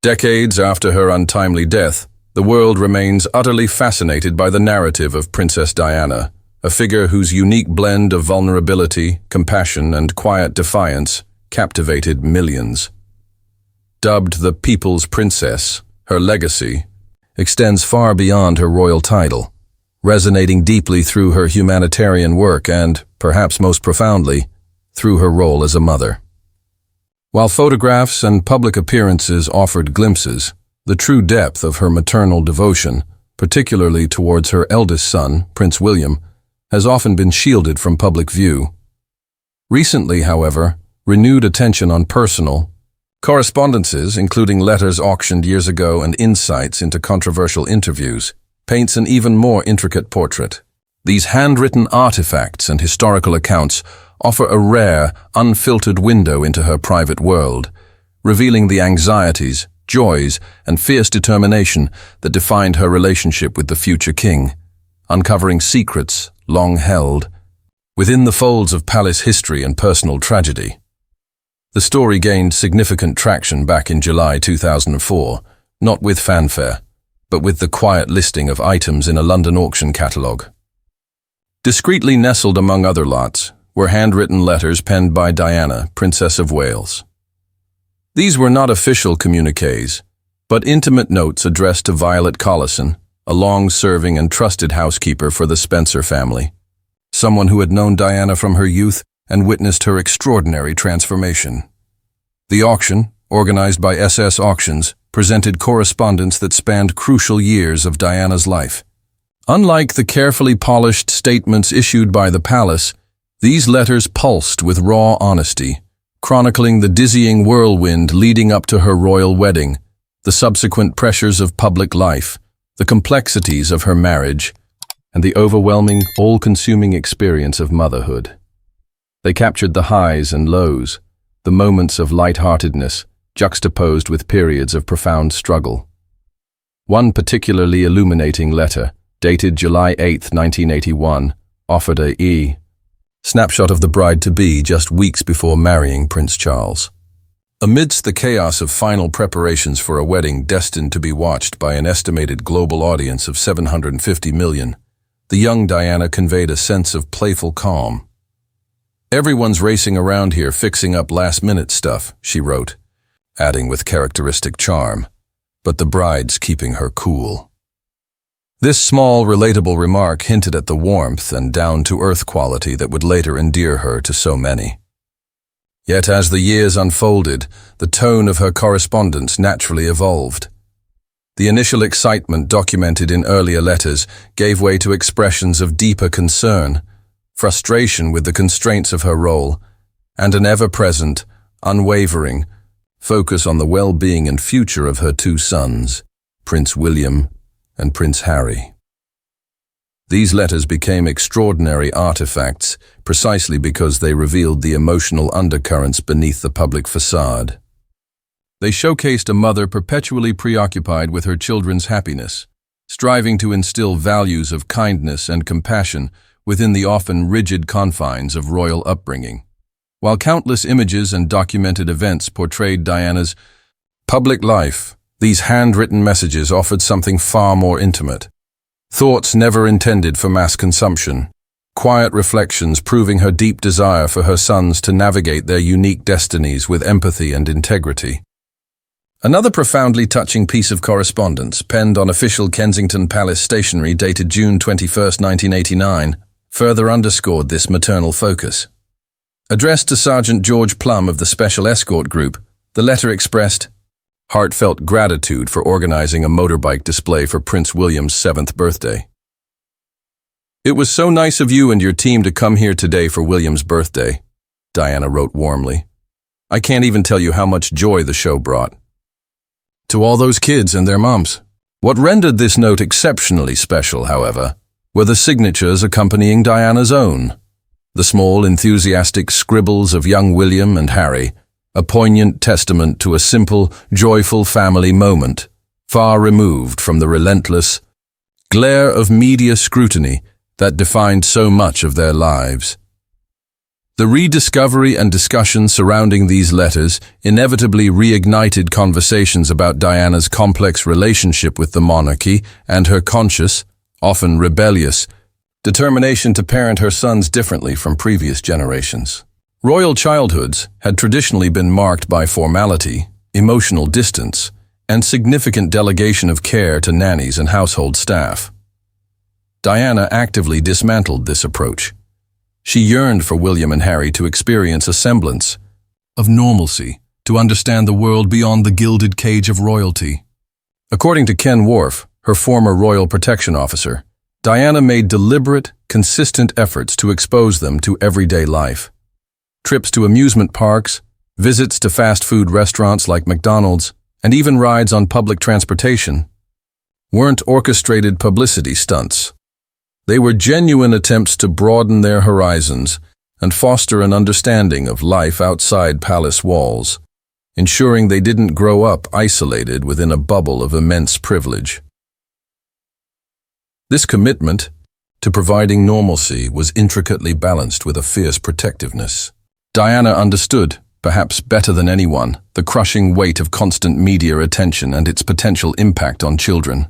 Decades after her untimely death, the world remains utterly fascinated by the narrative of Princess Diana, a figure whose unique blend of vulnerability, compassion, and quiet defiance captivated millions. Dubbed the People's Princess, her legacy extends far beyond her royal title, resonating deeply through her humanitarian work and, perhaps most profoundly, through her role as a mother. While photographs and public appearances offered glimpses, the true depth of her maternal devotion, particularly towards her eldest son, Prince William, has often been shielded from public view. Recently, however, renewed attention on personal correspondences, including letters auctioned years ago and insights into controversial interviews, paints an even more intricate portrait. These handwritten artifacts and historical accounts offer a rare, unfiltered window into her private world, revealing the anxieties, joys, and fierce determination that defined her relationship with the future king, uncovering secrets long held within the folds of palace history and personal tragedy. The story gained significant traction back in July 2004, not with fanfare, but with the quiet listing of items in a London auction catalogue. Discreetly nestled among other lots were handwritten letters penned by Diana, Princess of Wales. These were not official communiques, but intimate notes addressed to Violet Collison, a long-serving and trusted housekeeper for the Spencer family, someone who had known Diana from her youth and witnessed her extraordinary transformation. The auction, organized by SS Auctions, presented correspondence that spanned crucial years of Diana's life. Unlike the carefully polished statements issued by the palace, these letters pulsed with raw honesty, chronicling the dizzying whirlwind leading up to her royal wedding, the subsequent pressures of public life, the complexities of her marriage, and the overwhelming, all-consuming experience of motherhood. They captured the highs and lows, the moments of lightheartedness, juxtaposed with periods of profound struggle. One particularly illuminating letter, dated July 8, 1981, offered a snapshot of the bride-to-be just weeks before marrying Prince Charles. Amidst the chaos of final preparations for a wedding destined to be watched by an estimated global audience of 750 million, the young Diana conveyed a sense of playful calm. "Everyone's racing around here fixing up last-minute stuff," she wrote, adding with characteristic charm, "but the bride's keeping her cool." This small, relatable remark hinted at the warmth and down-to-earth quality that would later endear her to so many. Yet as the years unfolded, the tone of her correspondence naturally evolved. The initial excitement documented in earlier letters gave way to expressions of deeper concern, frustration with the constraints of her role, and an ever-present, unwavering focus on the well-being and future of her two sons, Prince William and Prince Harry. These letters became extraordinary artifacts precisely because they revealed the emotional undercurrents beneath the public facade. They showcased a mother perpetually preoccupied with her children's happiness, striving to instill values of kindness and compassion within the often rigid confines of royal upbringing. While countless images and documented events portrayed Diana's public life, these handwritten messages offered something far more intimate. Thoughts never intended for mass consumption, quiet reflections proving her deep desire for her sons to navigate their unique destinies with empathy and integrity. Another profoundly touching piece of correspondence, penned on official Kensington Palace stationery dated June 21, 1989, further underscored this maternal focus. Addressed to Sergeant George Plum of the Special Escort Group, the letter expressed heartfelt gratitude for organizing a motorbike display for Prince William's 7th birthday. "It was so nice of you and your team to come here today for William's birthday," Diana wrote warmly. "I can't even tell you how much joy the show brought." To all those kids and their moms. What rendered this note exceptionally special, however, were the signatures accompanying Diana's own. The small, enthusiastic scribbles of young William and Harry, a poignant testament to a simple, joyful family moment, far removed from the relentless glare of media scrutiny that defined so much of their lives. The rediscovery and discussion surrounding these letters inevitably reignited conversations about Diana's complex relationship with the monarchy and her conscious, often rebellious, determination to parent her sons differently from previous generations. Royal childhoods had traditionally been marked by formality, emotional distance, and significant delegation of care to nannies and household staff. Diana actively dismantled this approach. She yearned for William and Harry to experience a semblance of normalcy, to understand the world beyond the gilded cage of royalty. According to Ken Worf, her former royal protection officer, Diana made deliberate, consistent efforts to expose them to everyday life. Trips to amusement parks, visits to fast food restaurants like McDonald's, and even rides on public transportation weren't orchestrated publicity stunts. They were genuine attempts to broaden their horizons and foster an understanding of life outside palace walls, ensuring they didn't grow up isolated within a bubble of immense privilege. This commitment to providing normalcy was intricately balanced with a fierce protectiveness. Diana understood, perhaps better than anyone, the crushing weight of constant media attention and its potential impact on children.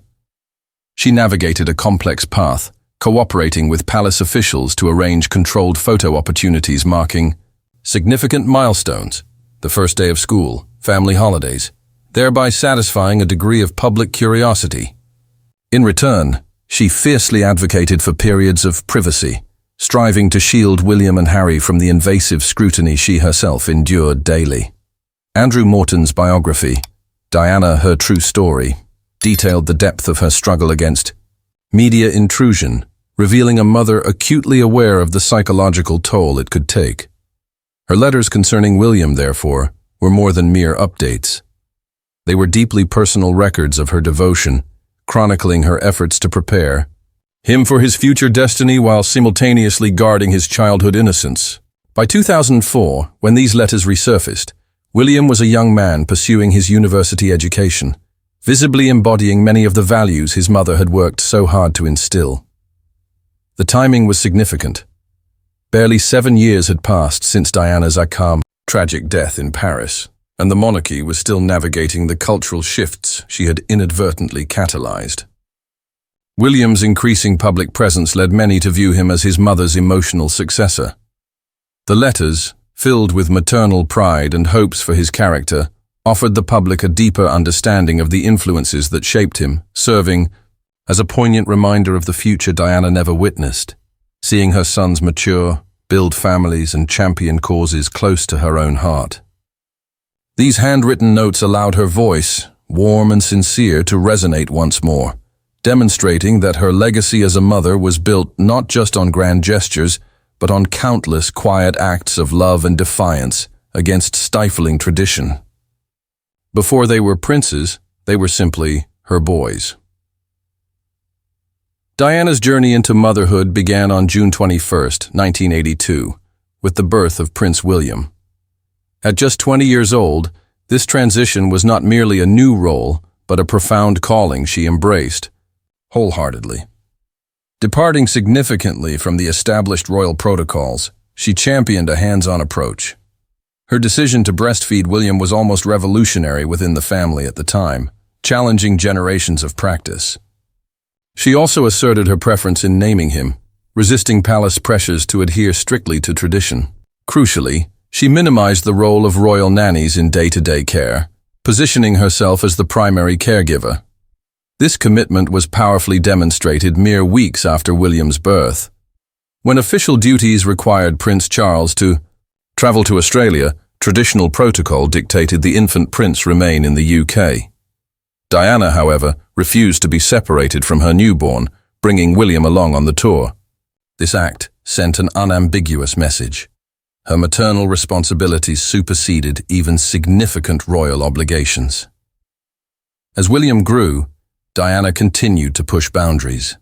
She navigated a complex path, cooperating with palace officials to arrange controlled photo opportunities marking significant milestones, the first day of school, family holidays, thereby satisfying a degree of public curiosity. In return, she fiercely advocated for periods of privacy, striving to shield William and Harry from the invasive scrutiny she herself endured daily. Andrew Morton's biography, Diana, Her True Story, detailed the depth of her struggle against media intrusion, revealing a mother acutely aware of the psychological toll it could take. Her letters concerning William, therefore, were more than mere updates. They were deeply personal records of her devotion, chronicling her efforts to prepare him for his future destiny while simultaneously guarding his childhood innocence. By 2004, when these letters resurfaced, William was a young man pursuing his university education, visibly embodying many of the values his mother had worked so hard to instill. The timing was significant. Barely 7 years had passed since Diana's tragic death in Paris, and the monarchy was still navigating the cultural shifts she had inadvertently catalyzed. William's increasing public presence led many to view him as his mother's emotional successor. The letters, filled with maternal pride and hopes for his character, offered the public a deeper understanding of the influences that shaped him, serving as a poignant reminder of the future Diana never witnessed, seeing her sons mature, build families, and champion causes close to her own heart. These handwritten notes allowed her voice, warm and sincere, to resonate once more, demonstrating that her legacy as a mother was built not just on grand gestures, but on countless quiet acts of love and defiance against stifling tradition. Before they were princes, they were simply her boys. Diana's journey into motherhood began on June 21, 1982, with the birth of Prince William. At just 20 years old, this transition was not merely a new role, but a profound calling she embraced wholeheartedly. Departing significantly from the established royal protocols, she championed a hands-on approach. Her decision to breastfeed William was almost revolutionary within the family at the time, challenging generations of practice. She also asserted her preference in naming him, resisting palace pressures to adhere strictly to tradition. Crucially, she minimized the role of royal nannies in day-to-day care, positioning herself as the primary caregiver. This commitment was powerfully demonstrated mere weeks after William's birth. When official duties required Prince Charles to travel to Australia, traditional protocol dictated the infant prince remain in the UK. Diana, however, refused to be separated from her newborn, bringing William along on the tour. This act sent an unambiguous message. Her maternal responsibilities superseded even significant royal obligations. As William grew, Diana continued to push boundaries.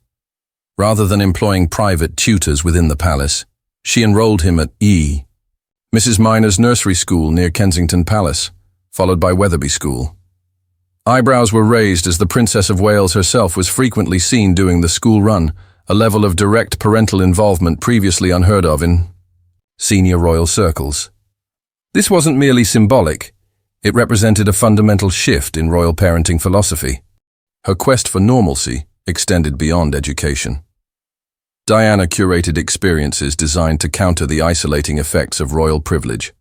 Rather than employing private tutors within the palace, she enrolled him at Mrs. Minor's nursery school near Kensington Palace, followed by Wetherby School. Eyebrows were raised as the Princess of Wales herself was frequently seen doing the school run, a level of direct parental involvement previously unheard of in senior royal circles. This wasn't merely symbolic, it represented a fundamental shift in royal parenting philosophy. Her quest for normalcy extended beyond education. Diana curated experiences designed to counter the isolating effects of royal privilege.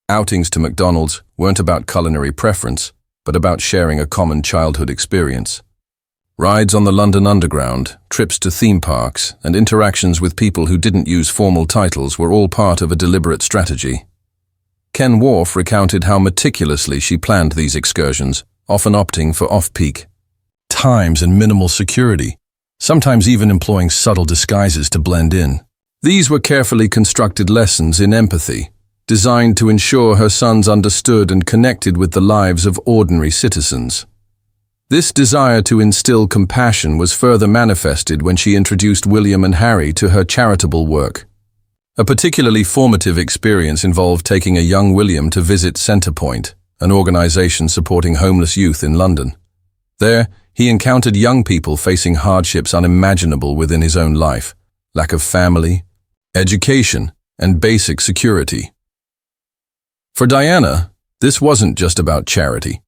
Outings to McDonald's weren't about culinary preference, but about sharing a common childhood experience. Rides on the London Underground, trips to theme parks, and interactions with people who didn't use formal titles were all part of a deliberate strategy. Ken Worf recounted how meticulously she planned these excursions, often opting for off-peak times and minimal security, sometimes even employing subtle disguises to blend in. These were carefully constructed lessons in empathy, designed to ensure her sons understood and connected with the lives of ordinary citizens. This desire to instill compassion was further manifested when she introduced William and Harry to her charitable work. A particularly formative experience involved taking a young William to visit Centrepoint, an organization supporting homeless youth in London. There, he encountered young people facing hardships unimaginable within his own life: lack of family, education, and basic security. For Diana, this wasn't just about charity.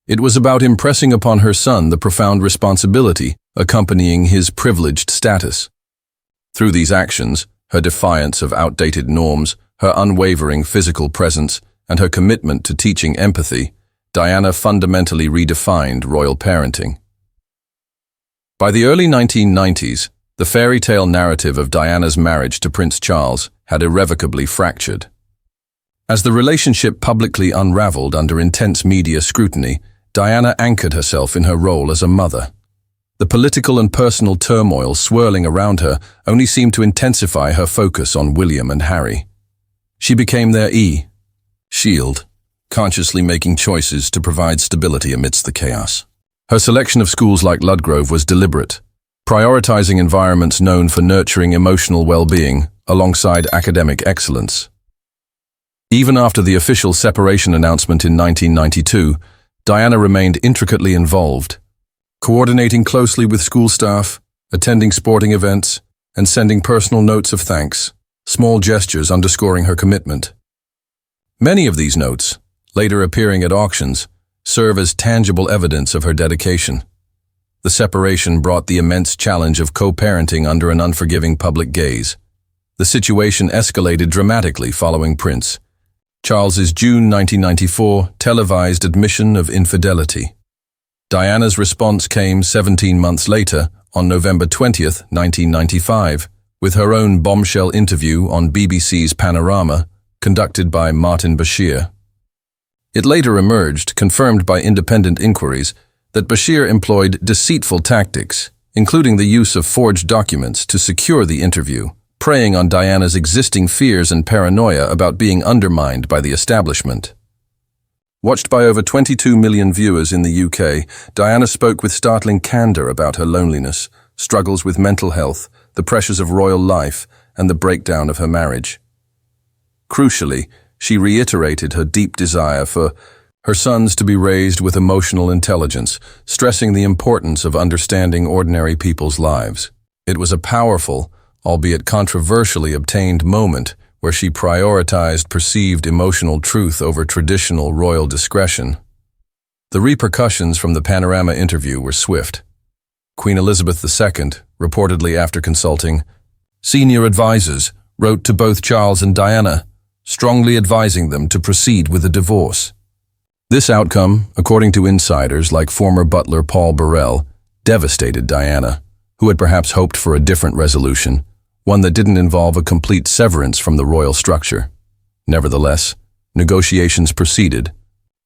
It was about impressing upon her son the profound responsibility accompanying his privileged status. Through these actions, her defiance of outdated norms, her unwavering physical presence, and her commitment to teaching empathy, Diana fundamentally redefined royal parenting. By the early 1990s, the fairy tale narrative of Diana's marriage to Prince Charles had irrevocably fractured. As the relationship publicly unraveled under intense media scrutiny, Diana anchored herself in her role as a mother. The political and personal turmoil swirling around her only seemed to intensify her focus on William and Harry. She became their shield, consciously making choices to provide stability amidst the chaos. Her selection of schools like Ludgrove was deliberate, prioritizing environments known for nurturing emotional well-being alongside academic excellence. Even after the official separation announcement in 1992, Diana remained intricately involved, coordinating closely with school staff, attending sporting events, and sending personal notes of thanks, small gestures underscoring her commitment. Many of these notes, later appearing at auctions, serve as tangible evidence of her dedication. The separation brought the immense challenge of co-parenting under an unforgiving public gaze. The situation escalated dramatically following Prince Charles's June 1994 televised admission of infidelity. Diana's response came 17 months later, on November 20, 1995, with her own bombshell interview on BBC's Panorama, conducted by Martin Bashir. It later emerged, confirmed by independent inquiries, that Bashir employed deceitful tactics, including the use of forged documents to secure the interview, preying on Diana's existing fears and paranoia about being undermined by the establishment. Watched by over 22 million viewers in the UK, Diana spoke with startling candor about her loneliness, struggles with mental health, the pressures of royal life, and the breakdown of her marriage. Crucially, she reiterated her deep desire for her sons to be raised with emotional intelligence, stressing the importance of understanding ordinary people's lives. It was a powerful, albeit controversially obtained moment where she prioritized perceived emotional truth over traditional royal discretion. The repercussions from the Panorama interview were swift. Queen Elizabeth II, reportedly after consulting senior advisors, wrote to both Charles and Diana, strongly advising them to proceed with a divorce. This outcome, according to insiders like former butler Paul Burrell, devastated Diana, who had perhaps hoped for a different resolution, one that didn't involve a complete severance from the royal structure. Nevertheless, negotiations proceeded,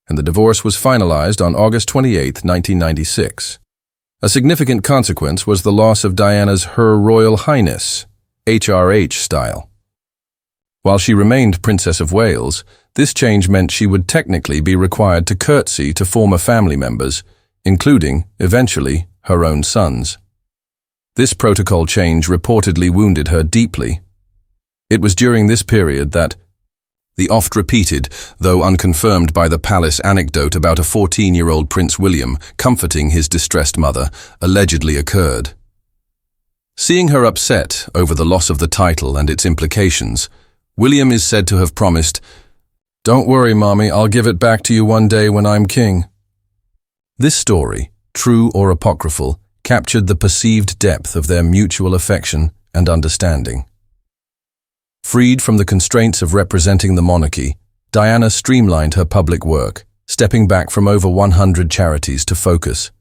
and the divorce was finalized on August 28, 1996. A significant consequence was the loss of Diana's Her Royal Highness, HRH style. While she remained Princess of Wales, this change meant she would technically be required to curtsy to former family members, including, eventually, her own sons. This protocol change reportedly wounded her deeply. It was during this period that the oft-repeated, though unconfirmed by the palace anecdote about a 14-year-old Prince William comforting his distressed mother, allegedly occurred. Seeing her upset over the loss of the title and its implications, William is said to have promised, "Don't worry, Mommy, I'll give it back to you one day when I'm king." This story, true or apocryphal, captured the perceived depth of their mutual affection and understanding. Freed from the constraints of representing the monarchy, Diana streamlined her public work, stepping back from over 100 charities to focus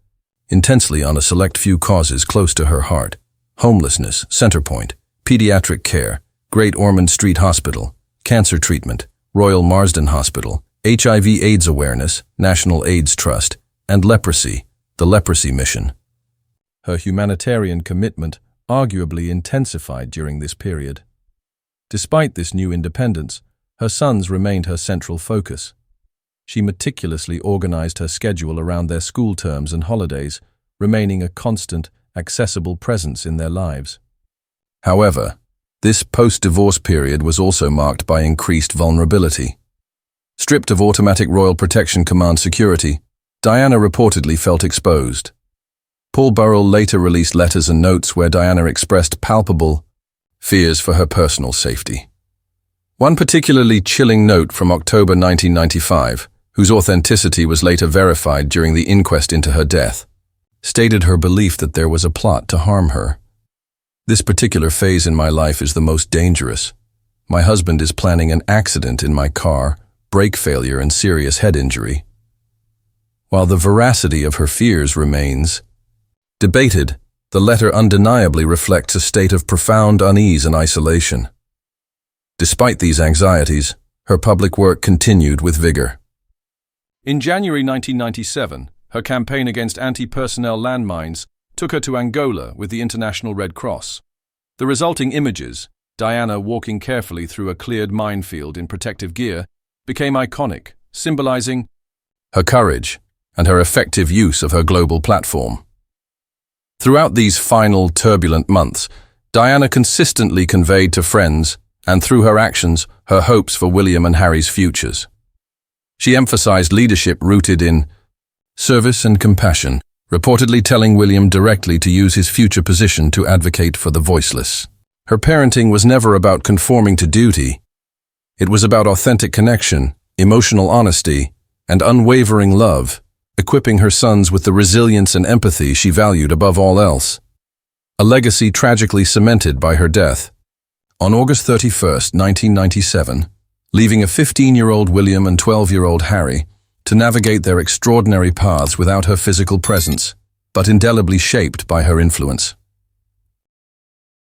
intensely on a select few causes close to her heart: homelessness, Centrepoint, pediatric care, Great Ormond Street Hospital, cancer treatment, Royal Marsden Hospital, HIV/AIDS awareness, National AIDS Trust, and leprosy, the Leprosy Mission. Her humanitarian commitment arguably intensified during this period. Despite this new independence, her sons remained her central focus. She meticulously organized her schedule around their school terms and holidays, remaining a constant, accessible presence in their lives. However, this post-divorce period was also marked by increased vulnerability. Stripped of automatic Royal Protection Command security, Diana reportedly felt exposed. Paul Burrell later released letters and notes where Diana expressed palpable fears for her personal safety. One particularly chilling note from October 1995, whose authenticity was later verified during the inquest into her death, stated her belief that there was a plot to harm her. "This particular phase in my life is the most dangerous. My husband is planning an accident in my car, brake failure, and serious head injury." While the veracity of her fears remains debated, the letter undeniably reflects a state of profound unease and isolation. Despite these anxieties, her public work continued with vigor. In January 1997, her campaign against anti-personnel landmines took her to Angola with the International Red Cross. The resulting images, Diana walking carefully through a cleared minefield in protective gear, became iconic, symbolizing her courage and her effective use of her global platform. Throughout these final turbulent months, Diana consistently conveyed to friends, and through her actions, her hopes for William and Harry's futures. She emphasized leadership rooted in service and compassion, reportedly telling William directly to use his future position to advocate for the voiceless. Her parenting was never about conforming to duty. It was about authentic connection, emotional honesty, and unwavering love, equipping her sons with the resilience and empathy she valued above all else. A legacy tragically cemented by her death. On August 31, 1997, leaving a 15-year-old William and 12-year-old Harry to navigate their extraordinary paths without her physical presence, but indelibly shaped by her influence.